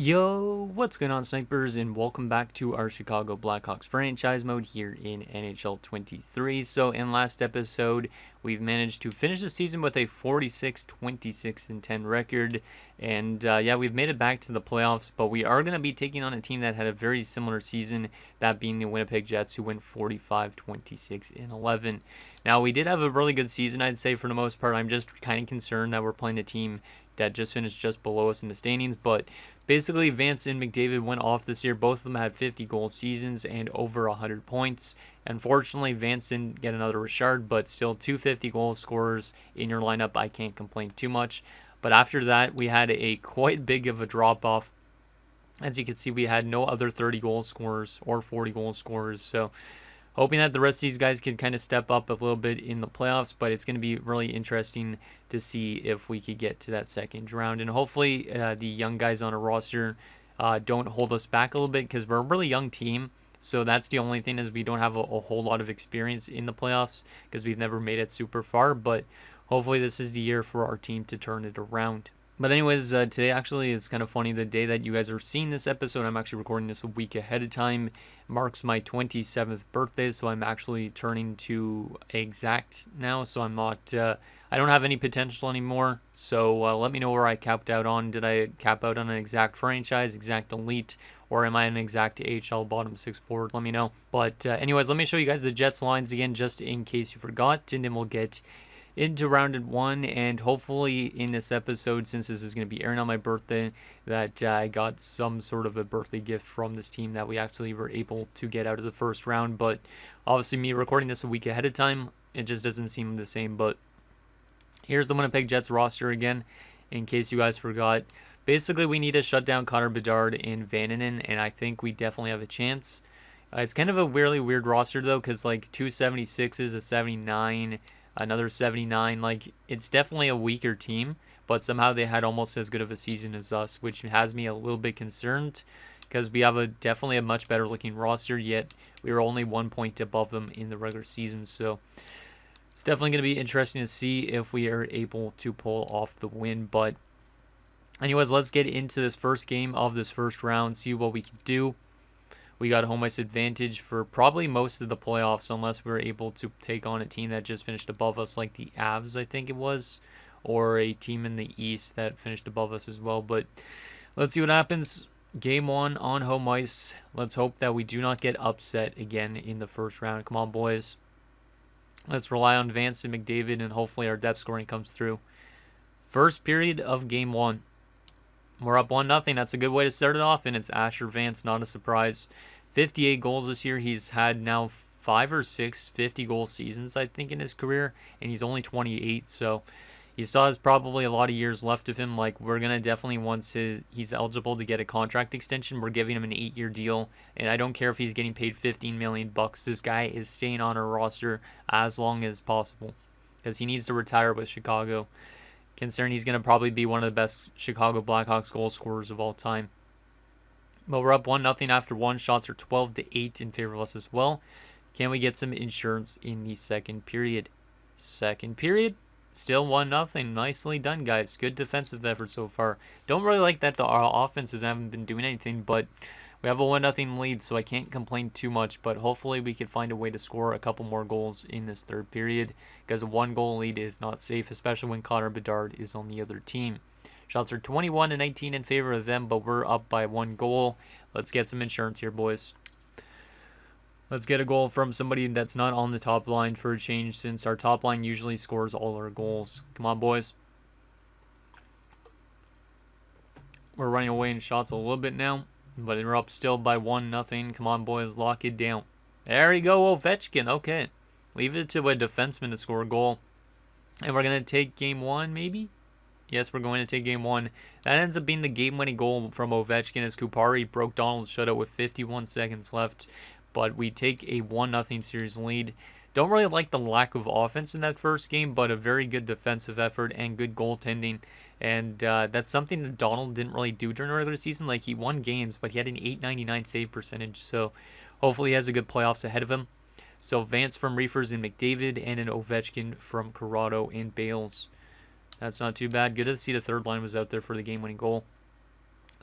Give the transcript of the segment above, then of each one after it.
Yo, what's going on, snipers, and welcome back to our Chicago Blackhawks franchise mode here in NHL 23. So in last episode, we've managed to finish the season with a 46-26-10 record, and yeah, we've made it back to the playoffs, but we are going to be taking on a team that had a very similar season, that being the Winnipeg Jets, who went 45-26-11. Now, we did have a really good season, I'd say, for the most part. I'm just kind of concerned that we're playing a team that just finished just below us in the standings, but basically, Vance and McDavid went off this year. Both of them had 50-goal seasons and over 100 points. Unfortunately, Vance didn't get another Richard, but still two 50-goal scorers in your lineup. I can't complain too much. But after that, we had a quite big of a drop-off. As you can see, we had no other 30-goal scorers or 40-goal scorers. So hoping that the rest of these guys can kind of step up a little bit in the playoffs, but it's going to be really interesting to see if we could get to that second round. And hopefully the young guys on our roster don't hold us back a little bit, because we're a really young team. So that's the only thing, is we don't have a whole lot of experience in the playoffs because we've never made it super far. But hopefully this is the year for our team to turn it around. But anyways, today actually is kind of funny. The day that you guys are seeing this episode, I'm actually recording this a week ahead of time. Marks my 27th birthday, so I'm actually turning to exact now. So I'm not, I don't have any potential anymore. So let me know where I capped out on. Did I cap out on an exact franchise, exact elite, or am I an exact AHL bottom six forward? Let me know. But anyways, let me show you guys the Jets lines again, just in case you forgot, and then we'll get into round one. And hopefully in this episode, since this is going to be airing on my birthday, that I got some sort of a birthday gift from this team that we actually were able to get out of the first round. But obviously, me recording this a week ahead of time, it just doesn't seem the same. But here's the Winnipeg Jets roster again, in case you guys forgot. Basically, we need to shut down Connor Bedard and Vananen, and I think we definitely have a chance. It's kind of a really weird roster, though, because like 276s, a 79, another 79. Like, it's definitely a weaker team, but somehow they had almost as good of a season as us, which has me a little bit concerned, because we have definitely a much better looking roster, yet we were only 1 point above them in the regular season. So it's definitely going to be interesting to see if we are able to pull off the win. But anyways, let's get into this first game of this first round, see what we can do. We got home ice advantage for probably most of the playoffs, unless we were able to take on a team that just finished above us, like the Avs, I think it was, or a team in the East that finished above us as well. But let's see what happens. Game one on home ice. Let's hope that we do not get upset again in the first round. Come on, boys. Let's rely on Vance and McDavid, and hopefully our depth scoring comes through. First period of game one. We're up 1-0. That's a good way to start it off, and it's Asher Vance, not a surprise. 58 goals this year. He's had now 5 or 6 50-goal seasons, I think, in his career, and he's only 28, so he still has probably a lot of years left of him. Like, we're going to definitely, once he's eligible to get a contract extension, we're giving him an 8-year deal, and I don't care if he's getting paid $15 million. This guy is staying on our roster as long as possible, because he needs to retire with Chicago, considering he's going to probably be one of the best Chicago Blackhawks goal scorers of all time. But we're up 1-0 after one. Shots are 12-8 in favor of us as well. Can we get some insurance in the second period? Second period, still 1-0. Nicely done, guys. Good defensive effort so far. Don't really like that our offenses haven't been doing anything, but we have a 1-0 lead, so I can't complain too much. But hopefully we can find a way to score a couple more goals in this third period, because a 1-goal lead is not safe, especially when Connor Bedard is on the other team. Shots are 21-19 in favor of them, but we're up by 1 goal. Let's get some insurance here, boys. Let's get a goal from somebody that's not on the top line for a change, since our top line usually scores all our goals. Come on, boys. We're running away in shots a little bit now, but we're up still by 1-0. Come on, boys, lock it down. There you go, Ovechkin. Okay. Leave it to a defenseman to score a goal. And we're going to take game one, maybe? Yes, we're going to take game one. That ends up being the game-winning goal from Ovechkin, as Kupari broke Donald's shutout with 51 seconds left. But we take a 1-0 series lead. Don't really like the lack of offense in that first game, but a very good defensive effort and good goaltending. And that's something that Donald didn't really do during the regular season. Like, he won games, but he had an .899 save percentage. So hopefully he has a good playoffs ahead of him. So Vance from Reefers and McDavid, and an Ovechkin from Corrado and Bales. That's not too bad. Good to see the third line was out there for the game-winning goal.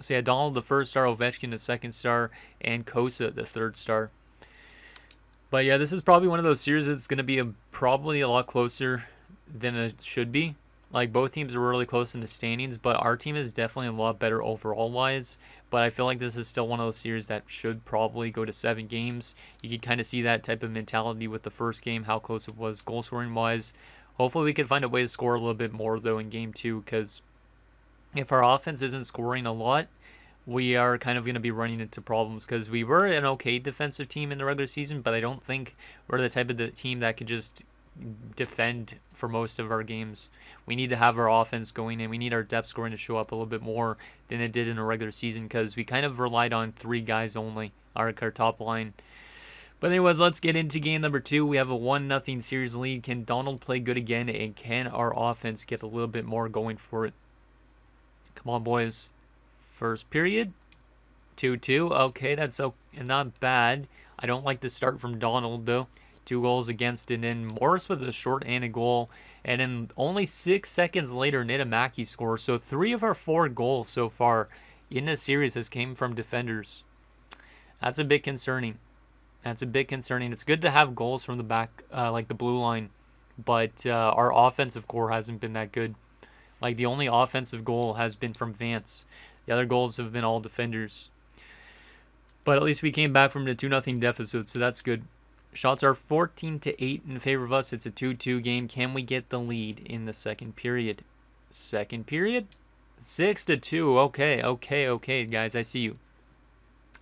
So yeah, Donald the first star, Ovechkin the second star, and Kosa the third star. But yeah, this is probably one of those series that's going to be probably a lot closer than it should be. Like, both teams are really close in the standings, but our team is definitely a lot better overall wise. But I feel like this is still one of those series that should probably go to 7 games. You could kind of see that type of mentality with the first game, how close it was goal scoring wise. Hopefully we can find a way to score a little bit more though in game 2, because if our offense isn't scoring a lot, we are kind of going to be running into problems, because we were an okay defensive team in the regular season, but I don't think we're the type of the team that could just defend for most of our games. We need to have our offense going, and we need our depth scoring to show up a little bit more than it did in a regular season, because we kind of relied on 3 guys only, our top line. But anyways, let's get into game number 2. We have a 1-0 series lead. Can Donald play good again, and can our offense get a little bit more going for it? Come on, boys. First period, 2-2. Okay, that's not bad. I don't like the start from Donald, though. 2 goals against, and then Morris with a short-handed goal. And then only 6 seconds later, Niittymaki scores. So 3 of our 4 goals so far in this series has came from defenders. That's a bit concerning. It's good to have goals from the back, like the blue line. But our offensive core hasn't been that good. Like, the only offensive goal has been from Vance. The other goals have been all defenders. But at least we came back from the 2-0 deficit, so that's good. Shots are 14-8 in favor of us. It's a 2-2 game. Can we get the lead in the second period? 6-2. Okay, guys, I see you.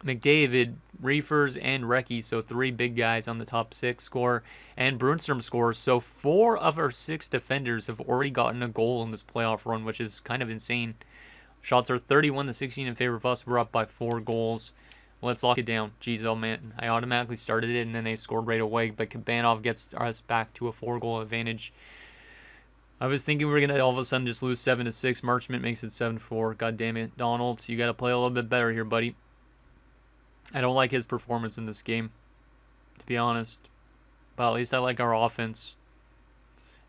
McDavid, Reefers, and Recchi, so 3 big guys on the top 6 score, and Brunstrom scores. So 4 of our 6 defenders have already gotten a goal in this playoff run, which is kind of insane. Shots are 31-16 in favor of us. We're up by 4 goals. Let's lock it down. Jeez, oh man, I automatically started it and then they scored right away, but Kabanov gets us back to a 4-goal advantage. I was thinking we were going to all of a sudden just lose 7-6. Marchment makes it 7-4. God damn it, Donald, you got to play a little bit better here, buddy. I don't like his performance in this game, to be honest. But at least I like our offense.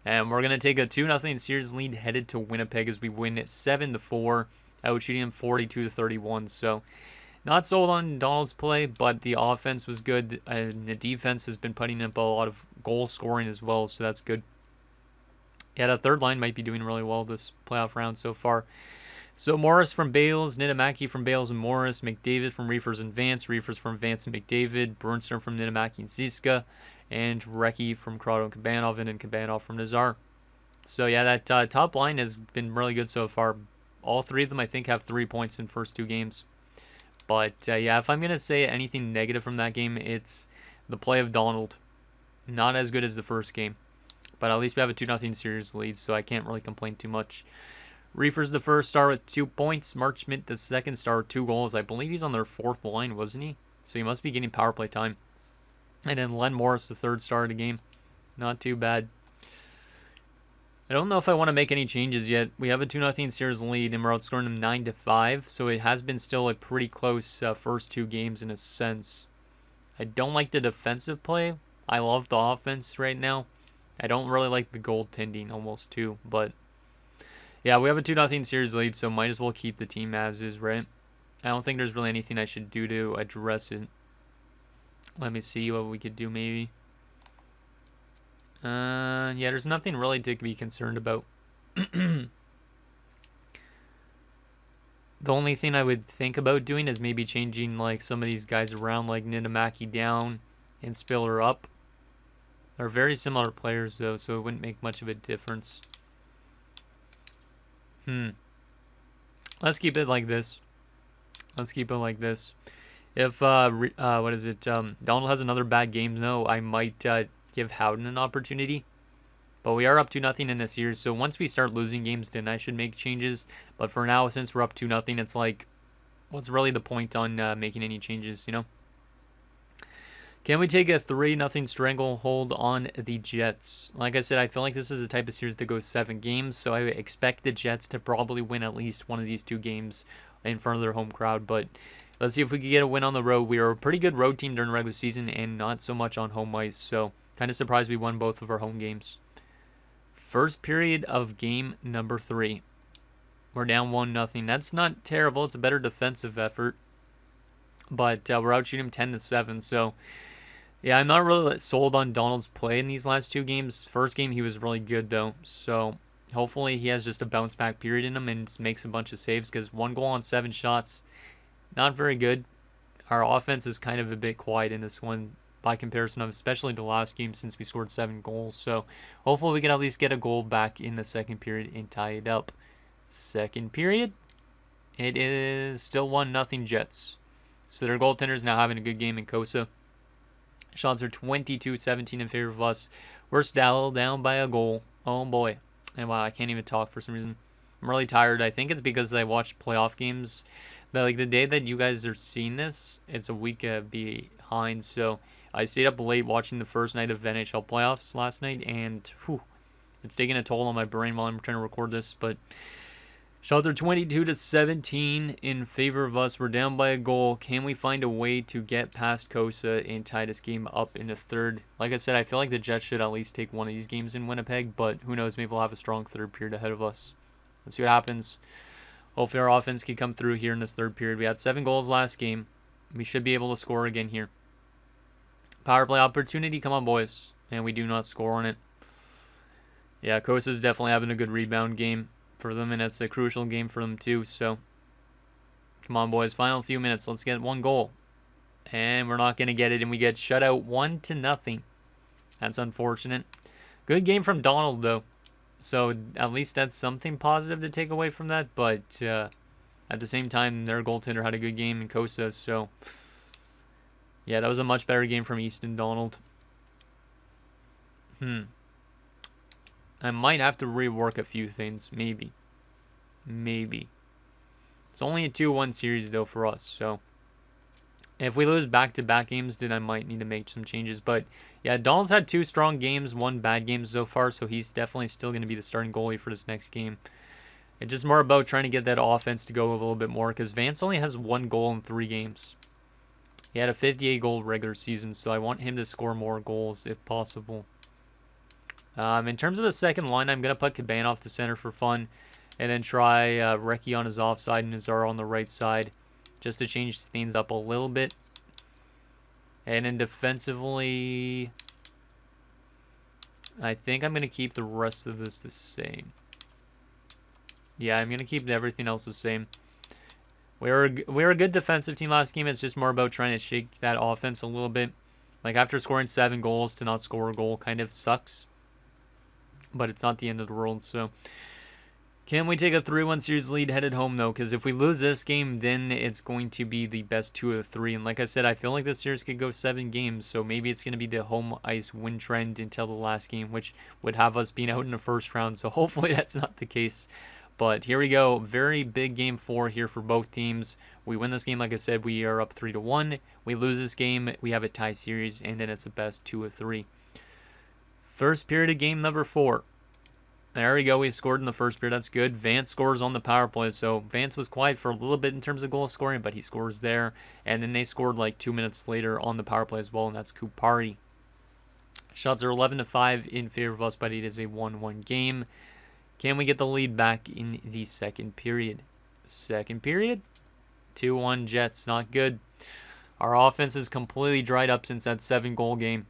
And we're going to take a 2-0 series lead headed to Winnipeg as we win it 7-4. Outshooting him 42-31. So, not sold on Donald's play, but the offense was good. And the defense has been putting up a lot of goal scoring as well, so that's good. Yeah, the third line might be doing really well this playoff round so far. So Morris from Bales, Niittymaki from Bales and Morris, McDavid from Reefers and Vance, Reefers from Vance and McDavid, Brunstrom from Niittymaki and Ziska, and Recchi from Corrado and Kabanov, and then Kabanov from Nazar. So yeah, that top line has been really good so far. All 3 of them, I think, have 3 points in first 2 games. But yeah, if I'm going to say anything negative from that game, it's the play of Donald. Not as good as the first game. But at least we have a 2-0 series lead, so I can't really complain too much. Reefers the first star with 2 points. Marchment the second star with 2 goals. I believe he's on their 4th line, wasn't he? So he must be getting power play time. And then Len Morris the 3rd star of the game. Not too bad. I don't know if I want to make any changes yet. We have a 2-0 series lead, and we're outscoring them 9-5. So it has been still a pretty close first 2 games in a sense. I don't like the defensive play. I love the offense right now. I don't really like the goaltending almost too, but yeah, we have a 2-0 series lead, so might as well keep the team as is, right? I don't think there's really anything I should do to address it. Let me see what we could do maybe. Yeah, there's nothing really to be concerned about. The only thing I would think about doing is maybe changing like some of these guys around, like Niittymaki down and Spiller up. They're very similar players though, so it wouldn't make much of a difference. Let's keep it like this. If what is it? Donald has another bad game. No, I might give Howden an opportunity. But we are up 2-0 in this series, so once we start losing games, then I should make changes. But for now, since we're up 2-0, it's like, what's really the point on making any changes, you know? Can we take a 3-0 stranglehold on the Jets? Like I said, I feel like this is a type of series that goes 7 games, so I expect the Jets to probably win at least one of these 2 games in front of their home crowd. But let's see if we can get a win on the road. We are a pretty good road team during the regular season and not so much on home ice, so kind of surprised we won both of our home games. First period of game number 3. We're down 1-0. That's not terrible. It's a better defensive effort. But we're out shooting him 10-7. So, yeah, I'm not really sold on Donald's play in these last two games. First game, he was really good, though. So, hopefully he has just a bounce back period in him and just makes a bunch of saves. Because 1 goal on 7 shots, not very good. Our offense is kind of a bit quiet in this one by comparison of especially the last game since we scored 7 goals. So, hopefully we can at least get a goal back in the second period and tie it up. Second period, it is still 1-0 Jets. So their goaltender is now having a good game in Kosa. Shots are 22-17 in favor of us. We're still down by a goal. Oh boy. And wow, I can't even talk for some reason. I'm really tired. I think it's because I watched playoff games. But like the day that you guys are seeing this, it's a week behind. So I stayed up late watching the first night of NHL playoffs last night. And it's taking a toll on my brain while I'm trying to record this. But shots are 22-17 in favor of us. We're down by a goal. Can we find a way to get past Kosa and tie this game up in the third? Like I said, I feel like the Jets should at least take one of these games in Winnipeg, but who knows? Maybe we'll have a strong third period ahead of us. Let's see what happens. Hopefully our offense can come through here in this third period. We had 7 goals last game. We should be able to score again here. Power play opportunity. Come on, boys. And we do not score on it. Yeah, Kosa's definitely having a good rebound game for them, and it's a crucial game for them too. So come on, boys, final few minutes, let's get 1 goal, and we're not going to get it, and we get shut out 1-0. That's unfortunate. Good game from Donald though, so at least that's something positive to take away from that. But at the same time, their goaltender had a good game in Kosa. So yeah, that was a much better game from Easton Donald. I might have to rework a few things, maybe. It's only a 2-1 series, though, for us, so if we lose back-to-back games, then I might need to make some changes. But, yeah, Donald's had 2 strong games, 1 bad game so far, so he's definitely still going to be the starting goalie for this next game. It's just more about trying to get that offense to go a little bit more, because Vance only has 1 goal in 3 games. He had a 58-goal regular season, so I want him to score more goals if possible. In terms of the second line, I'm going to put Caban off to center for fun. And then try Recchi on his offside and Nazar on the right side. Just to change things up a little bit. And then defensively, I think I'm going to keep the rest of this the same. Yeah, I'm going to keep everything else the same. We were a good defensive team last game. It's just more about trying to shake that offense a little bit. Like after scoring 7 goals to not score a goal kind of sucks. But it's not the end of the world, so can we take a 3-1 series lead headed home, though? Because if we lose this game, then it's going to be the best 2 of 3. And like I said, I feel like this series could go 7 games, so maybe it's going to be the home ice win trend until the last game, which would have us being out in the first round. So hopefully that's not the case. But here we go. Very big game 4 here for both teams. We win this game, like I said, we are up 3-1. We lose this game, we have a tie series, and then it's the best 2 of 3. First period of game number 4. There we go. We scored in the first period. That's good. Vance scores on the power play. So Vance was quiet for a little bit in terms of goal scoring, but he scores there. And then they scored like 2 minutes later on the power play as well, and that's Kupari. Shots are 11-5 in favor of us, but it is a 1-1 game. Can we get the lead back in the second period? Second period, 2-1 Jets. Not good. Our offense is completely dried up since that 7-goal game.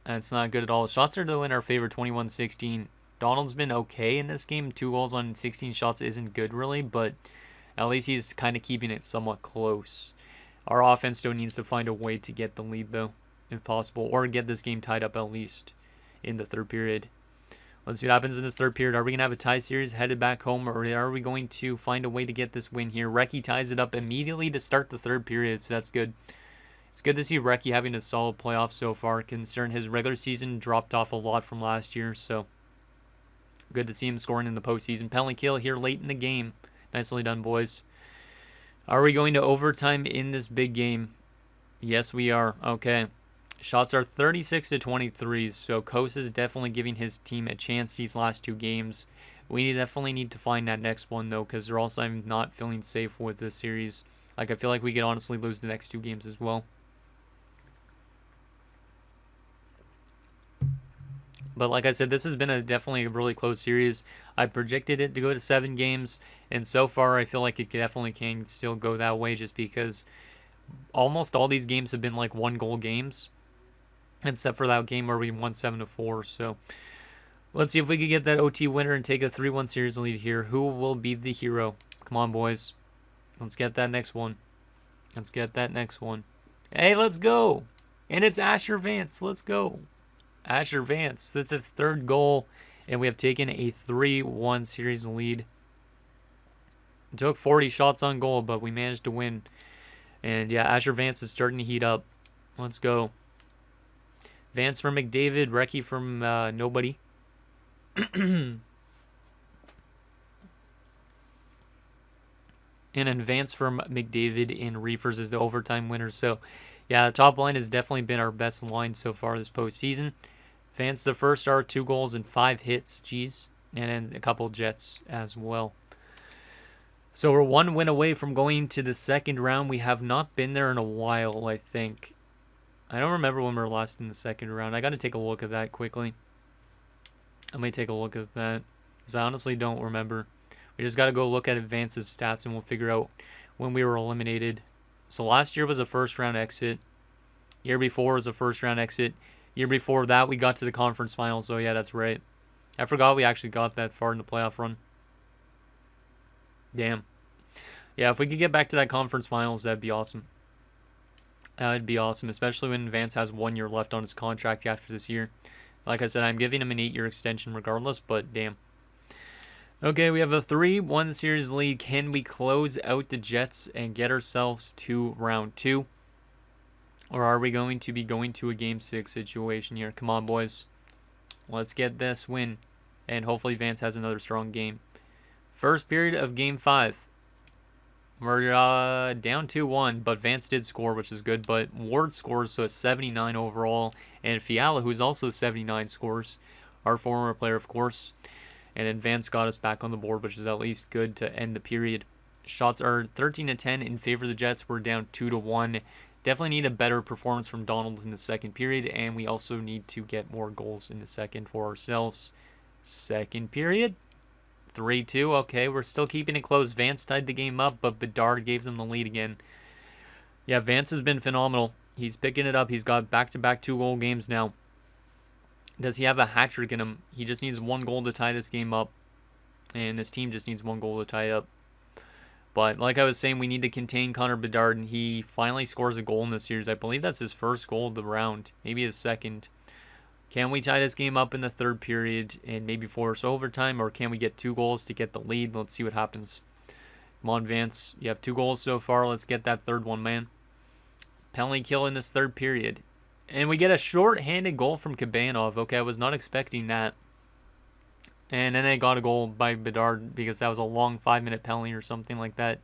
That's not good at all. Shots are though in our favor, 21-16. Donald's been okay in this game. 2 goals on 16 shots isn't good really, but at least he's kind of keeping it somewhat close. Our offense still needs to find a way to get the lead though, if possible, or get this game tied up at least in the third period. Let's see what happens in this third period. Are we going to have a tie series headed back home, or are we going to find a way to get this win here? Recchi ties it up immediately to start the third period, so that's good. It's good to see Recchi having a solid playoff so far, considering his regular season dropped off a lot from last year. So good to see him scoring in the postseason. Penalty kill here late in the game. Nicely done, boys. Are we going to overtime in this big game? Yes, we are. Okay. Shots are 36-23, so Kos is definitely giving his team a chance these last 2 games. We definitely need to find that next one, though, because or else I'm not feeling safe with this series. Like, I feel like we could honestly lose the next 2 games as well. But like I said, this has been definitely a really close series. I projected it to go to 7 games, and so far I feel like it definitely can still go that way just because almost all these games have been like 1-goal games, except for that game where we won 7-4. So let's see if we can get that OT winner and take a 3-1 series lead here. Who will be the hero? Come on, boys. Let's get that next one. Let's get that next one. Hey, let's go. And it's Asher Vance. Let's go. Asher Vance. This is his 3rd goal, and we have taken a 3-1 series lead. It took 40 shots on goal, but we managed to win. And yeah, Asher Vance is starting to heat up. Let's go. Vance from McDavid, Recchi from nobody. And then Vance from McDavid and Reefers is the overtime winner. So yeah, the top line has definitely been our best line so far this postseason. Vance the first star, 2 goals and 5 hits. Jeez. And then a couple Jets as well. So we're 1 win away from going to the second round. We have not been there in a while, I think. I don't remember when we were last in the second round. I got to take a look at that quickly. Let me take a look at that, because I honestly don't remember. We just got to go look at Vance's stats, and we'll figure out when we were eliminated. So last year was a first-round exit. Year before was a first-round exit. Year before that, we got to the conference finals. So yeah, that's right. I forgot we actually got that far in the playoff run. Damn. Yeah, if we could get back to that conference finals, that'd be awesome. That would be awesome, especially when Vance has 1 year left on his contract after this year. Like I said, I'm giving him an 8-year extension regardless, but damn. Okay, we have a 3-1 series lead. Can we close out the Jets and get ourselves to round 2? Or are we going to be going to a Game 6 situation here? Come on, boys. Let's get this win. And hopefully Vance has another strong game. First period of Game 5. We're down 2-1, but Vance did score, which is good. But Ward scores, so it's 79 overall. And Fiala, who's also 79, scores. Our former player, of course. And then Vance got us back on the board, which is at least good to end the period. Shots are 13-10 in favor of the Jets. We're down 2-1. Definitely need a better performance from Donald in the second period. And we also need to get more goals in the second for ourselves. Second period. 3-2. Okay, we're still keeping it close. Vance tied the game up, but Bedard gave them the lead again. Yeah, Vance has been phenomenal. He's picking it up. He's got back-to-back 2-goal games now. Does he have a hat trick in him? He just needs 1 goal to tie this game up. And this team just needs 1 goal to tie it up. But like I was saying, we need to contain Connor Bedard, and he finally scores a goal in this series. I believe that's his first goal of the round. Maybe his second. Can we tie this game up in the third period and maybe force overtime, or can we get 2 goals to get the lead? Let's see what happens. Come on, Vance. You have 2 goals so far. Let's get that third one, man. Penalty kill in this third period. And we get a short-handed goal from Kabanov. Okay, I was not expecting that. And then I got a goal by Bedard because that was a long 5-minute penalty or something like that.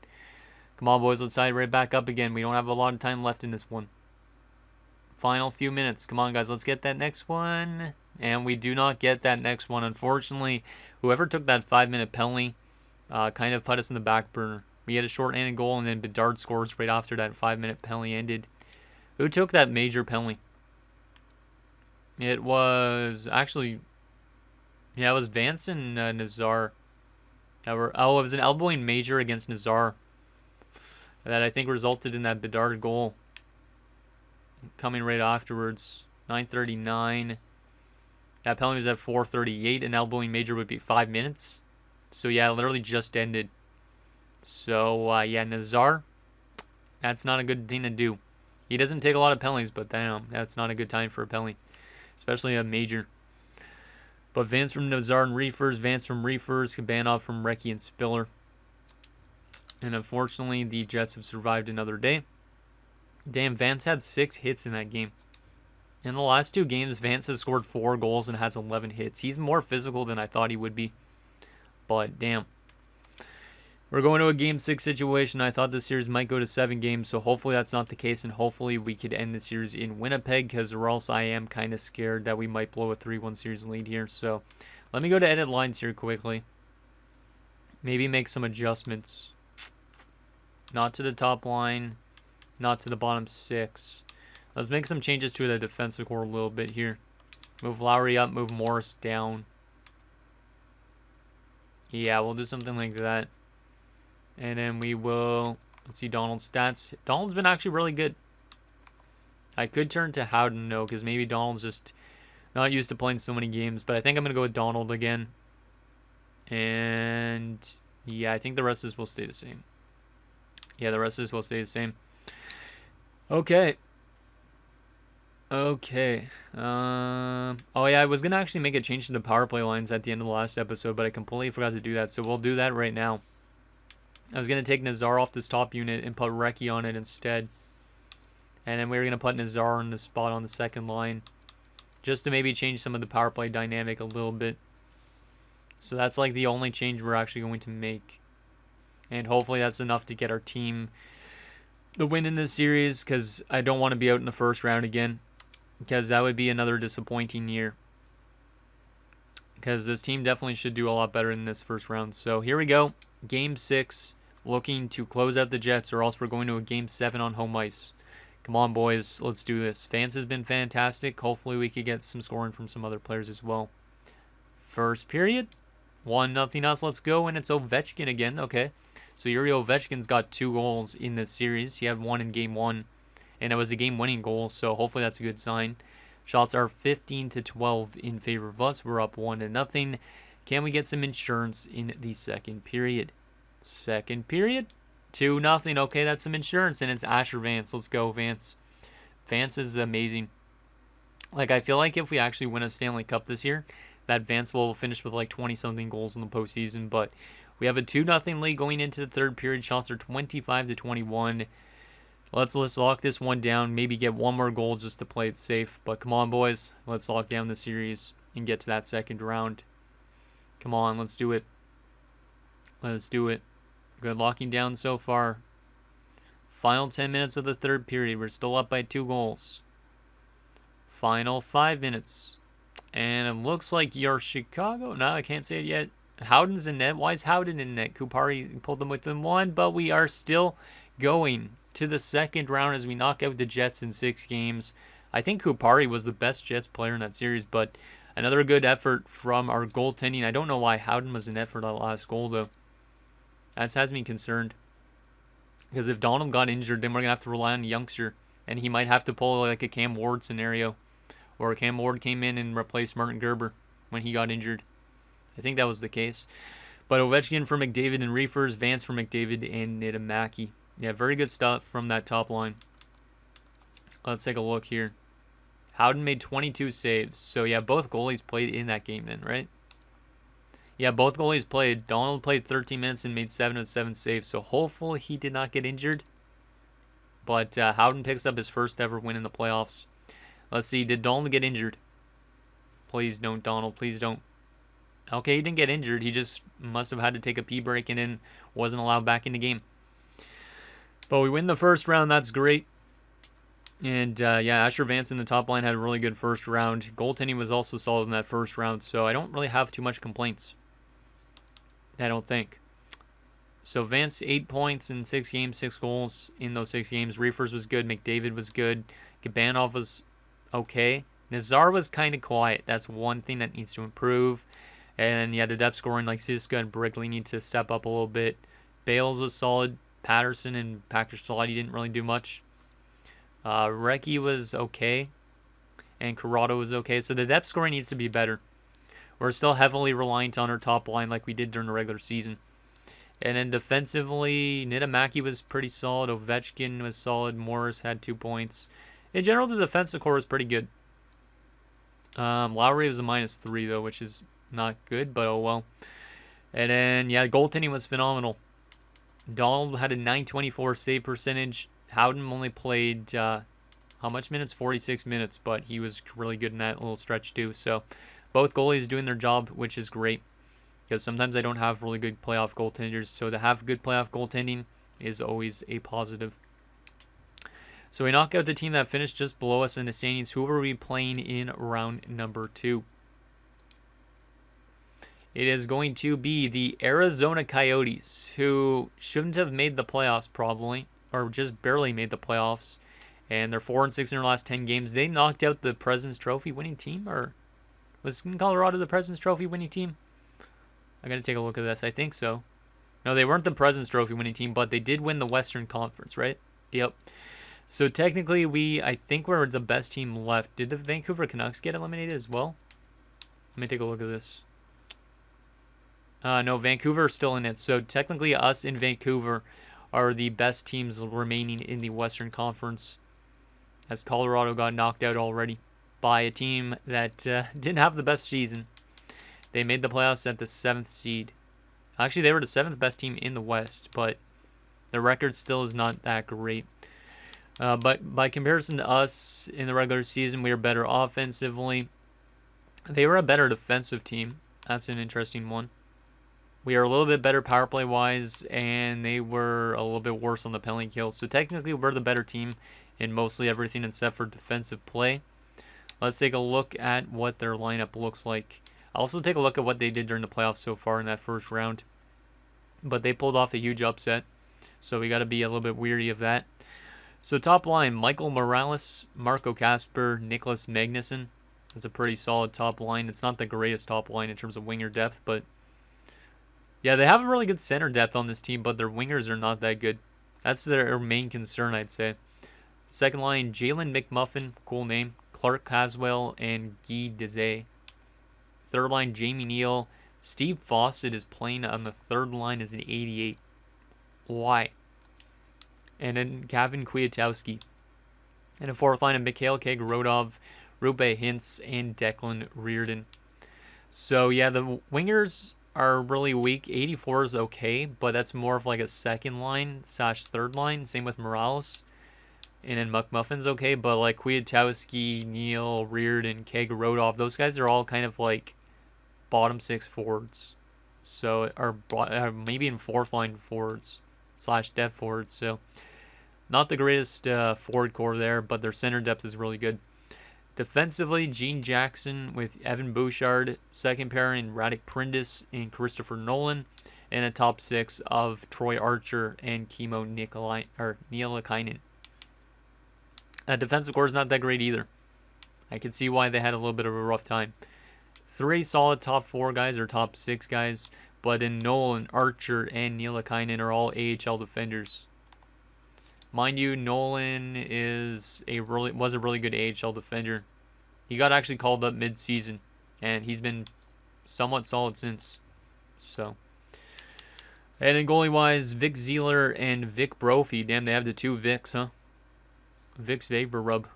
Come on, boys. Let's tie it right back up again. We don't have a lot of time left in this one. Final few minutes. Come on, guys. Let's get that next one. And we do not get that next one. Unfortunately, whoever took that 5-minute penalty kind of put us in the back burner. We had a short-handed goal, and then Bedard scores right after that 5-minute penalty ended. Who took that major penalty? It was actually... Yeah, it was Vance and Nazar. It was an elbowing major against Nazar that I think resulted in that Bedard goal. Coming right afterwards, 9:39. That penalty was at 4:38. An elbowing major would be 5 minutes. So yeah, it literally just ended. So yeah, Nazar, that's not a good thing to do. He doesn't take a lot of penalties, but damn, that's not a good time for a penalty, especially a major. But Vance from Nazar and Reefers, Vance from Reefers, Kabanov from Recchi and Spiller. And unfortunately, the Jets have survived another day. Damn, Vance had 6 hits in that game. In the last 2 games, Vance has scored 4 goals and has 11 hits. He's more physical than I thought he would be. But, damn. We're going to a Game 6 situation. I thought this series might go to 7 games, so hopefully that's not the case, and hopefully we could end the series in Winnipeg, because or else I am kind of scared that we might blow a 3-1 series lead here. So, let me go to edit lines here quickly. Maybe make some adjustments. Not to the top line. Not to the bottom 6. Let's make some changes to the defensive core a little bit here. Move Lowry up, move Morris down. Yeah, we'll do something like that. And then we will, let's see Donald's stats. Donald's been actually really good. I could turn to Howden, though, because maybe Donald's just not used to playing so many games. But I think I'm going to go with Donald again. And yeah, I think the rest of this will stay the same. Yeah, the rest of this will stay the same. Okay. Okay. Oh yeah, I was gonna actually make a change to the power play lines at the end of the last episode, but I completely forgot to do that. So we'll do that right now. I was gonna take Nazar off this top unit and put Recchi on it instead. And then we were gonna put Nazar in the spot on the second line, just to maybe change some of the power play dynamic a little bit. So that's like the only change we're actually going to make. And hopefully that's enough to get our team the win in this series, because I don't want to be out in the first round again, because that would be another disappointing year. Because this team definitely should do a lot better in this first round. So here we go. Game 6, looking to close out the Jets, or else we're going to a Game 7 on home ice. Come on, boys. Let's do this. Vance has been fantastic. Hopefully we could get some scoring from some other players as well. First period. 1-0 us. Let's go. And it's Ovechkin again. Okay. So Yuri Ovechkin's got 2 goals in this series. He had 1 in Game 1. And it was a game-winning goal. So hopefully that's a good sign. Shots are 15-12 in favor of us. We're up 1-0. Can we get some insurance in the second period? Second period. 2-0. Okay, that's some insurance. And it's Asher Vance. Let's go, Vance. Vance is amazing. Like, I feel like if we actually win a Stanley Cup this year, that Vance will finish with like 20-something goals in the postseason. But we have a 2-0 lead going into the third period. Shots are 25-21. Let's lock this one down. Maybe get one more goal just to play it safe. But come on, boys. Let's lock down the series and get to that second round. Come on, let's do it. Let's do it. Good locking down so far. Final 10 minutes of the third period. We're still up by 2 goals. Final 5 minutes. And it looks like you're Chicago. No, I can't say it yet. Howden's in net. Why is Howden in net? Kupari pulled them within 1, but we are still going to the second round as we knock out the Jets in 6 games. I think Kupari was the best Jets player in that series, but another good effort from our goaltending. I don't know why Howden was in net for that last goal, though. That has me concerned. Because if Donald got injured, then we're going to have to rely on the youngster. And he might have to pull like a Cam Ward scenario. Or Cam Ward came in and replaced Martin Gerber when he got injured. I think that was the case. But Ovechkin for McDavid and Reefers, Vance for McDavid and Niittymaki. Yeah, very good stuff from that top line. Let's take a look here. Howden made 22 saves. So yeah, both goalies played in that game then, right? Yeah, both goalies played. Donald played 13 minutes and made 7 of 7 saves. So hopefully he did not get injured. But Howden picks up his first ever win in the playoffs. Let's see, did Donald get injured? Please don't, Donald. Please don't. Okay, he didn't get injured. He just must have had to take a pee break and then wasn't allowed back in the game. But we win the first round. That's great. And yeah, Asher Vance in the top line had a really good first round. Goaltending was also solid in that first round. So I don't really have too much complaints. I don't think. So Vance, 8 points in 6 games, 6 goals in those 6 games. Reefers was good. McDavid was good. Gabanov was okay. Nazar was kind of quiet. That's one thing that needs to improve. And yeah, the depth scoring like Siska and Brickley need to step up a little bit. Bales was solid. Patterson and Packer-Salati didn't really do much. Recchi was okay. And Corrado was okay. So the depth scoring needs to be better. We're still heavily reliant on our top line like we did during the regular season. And then defensively, Niittymaki was pretty solid. Ovechkin was solid. Morris had 2 points. In general, the defensive core was pretty good. Lowry was a -3, though, which is not good, but oh well. And then, yeah, goaltending was phenomenal. Donald had a .924 save percentage. Howden only played, how much minutes? 46 minutes, but he was really good in that little stretch, too. So both goalies doing their job, which is great. Because sometimes I don't have really good playoff goaltenders. So to have good playoff goaltending is always a positive. So we knock out the team that finished just below us in the standings. Who are we playing in round number 2? It is going to be the Arizona Coyotes, who shouldn't have made the playoffs probably, or just barely made the playoffs. And they're 4-6 in their last 10 games. They knocked out the President's Trophy winning team, or Was Colorado the President's Trophy winning team? I gotta take a look at this. I think so. No, they weren't the President's Trophy winning team, but they did win the Western Conference, right? Yep. So technically, I think we're the best team left. Did the Vancouver Canucks get eliminated as well? Let me take a look at this. No, Vancouver is still in it. So technically, us in Vancouver are the best teams remaining in the Western Conference, as Colorado got knocked out already by a team that didn't have the best season. They made the playoffs at the 7th seed. Actually, they were the 7th best team in the West, but their record still is not that great. But by comparison to us in the regular season, we are better offensively. They were a better defensive team. That's an interesting one. We are a little bit better power play wise, and they were a little bit worse on the penalty kill. So technically, we're the better team in mostly everything except for defensive play. Let's take a look at what their lineup looks like. I'll also take a look at what they did during the playoffs so far in that first round. But they pulled off a huge upset, so we got to be a little bit weary of that. So top line, Michael Morales, Marco Kasper, Nicholas Magnuson. That's a pretty solid top line. It's not the greatest top line in terms of winger depth, but yeah, they have a really good center depth on this team, but their wingers are not that good. That's their main concern, I'd say. Second line, Jalen McMuffin, cool name, Clark Caswell, and Guy Dezay. Third line, Jamie Neal. Steve Fawcett is playing on the third line as an 88. Why? And then Gavin Kwiatkowski. And a fourth line of Mikhail Kagarodov, Rupe Hintz, and Declan Reardon. So yeah, the wingers are really weak. 84 is okay, but that's more of like a second line / third line. Same with Morales. And then McMuffin's okay, but like Kwiatkowski, Neal, Reardon, Kagarodov, those guys are all kind of like bottom 6 forwards. So, or maybe in fourth line forwards / depth forwards. So, not the greatest forward core there, but their center depth is really good. Defensively, Gene Jackson with Evan Bouchard, second pairing Radek Prindis and Christopher Nolan, and a top 6 of Troy Archer and Kimmo Nielikainen. Defensive core is not that great either. I can see why they had a little bit of a rough time. 3 solid top 4 guys or top 6 guys, but in Nolan, Archer, and Nielikainen are all AHL defenders. Mind you, Nolan was a really good AHL defender. He got actually called up mid-season, and he's been somewhat solid since. So, and then goalie-wise, Vic Zeeler and Vic Brophy. Damn, they have the 2 Vics, huh? Vic's Vapor Rub.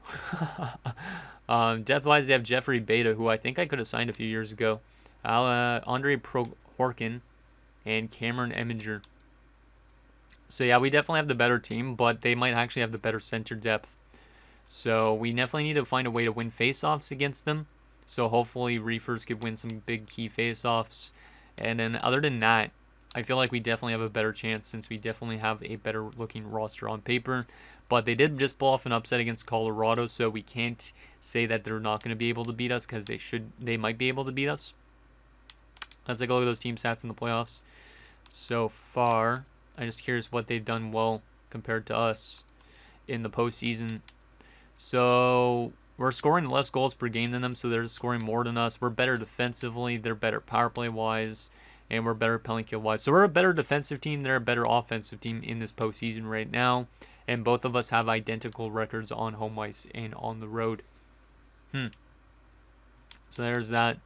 Depth-wise, they have Jeffrey Beta, who I think I could have signed a few years ago. Andre Prohorkin and Cameron Eminger. So yeah, we definitely have the better team, but they might actually have the better center depth. So we definitely need to find a way to win faceoffs against them. So hopefully Reefers could win some big key faceoffs. And then other than that, I feel like we definitely have a better chance since we definitely have a better looking roster on paper. But they did just pull off an upset against Colorado, so we can't say that they're not going to be able to beat us because they might be able to beat us. Let's take a look at those team stats in the playoffs. So far, I'm just curious what they've done well compared to us in the postseason. So we're scoring less goals per game than them, so they're scoring more than us. We're better defensively. They're better power play wise, and we're better penalty kill wise. So we're a better defensive team. They're a better offensive team in this postseason right now, and both of us have identical records on home ice and on the road. So there's that.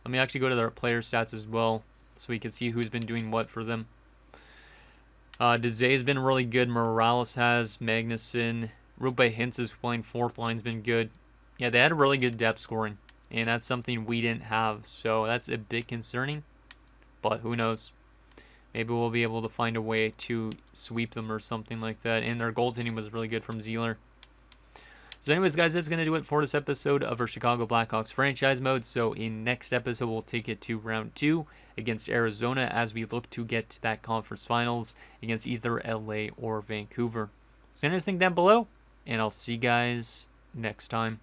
Let me actually go to their player stats as well, so we can see who's been doing what for them. Dezay's been really good. Morales has. Magnuson. Rupe Hintz playing fourth line's been good. Yeah, they had a really good depth scoring, and that's something we didn't have. So that's a bit concerning, but who knows? Maybe we'll be able to find a way to sweep them or something like that. And their goaltending was really good from Zeeler. So anyways, guys, that's going to do it for this episode of our Chicago Blackhawks franchise mode. So in next episode, we'll take it to round 2 against Arizona as we look to get to that conference finals against either LA or Vancouver. So anyways, think down below, and I'll see you guys next time.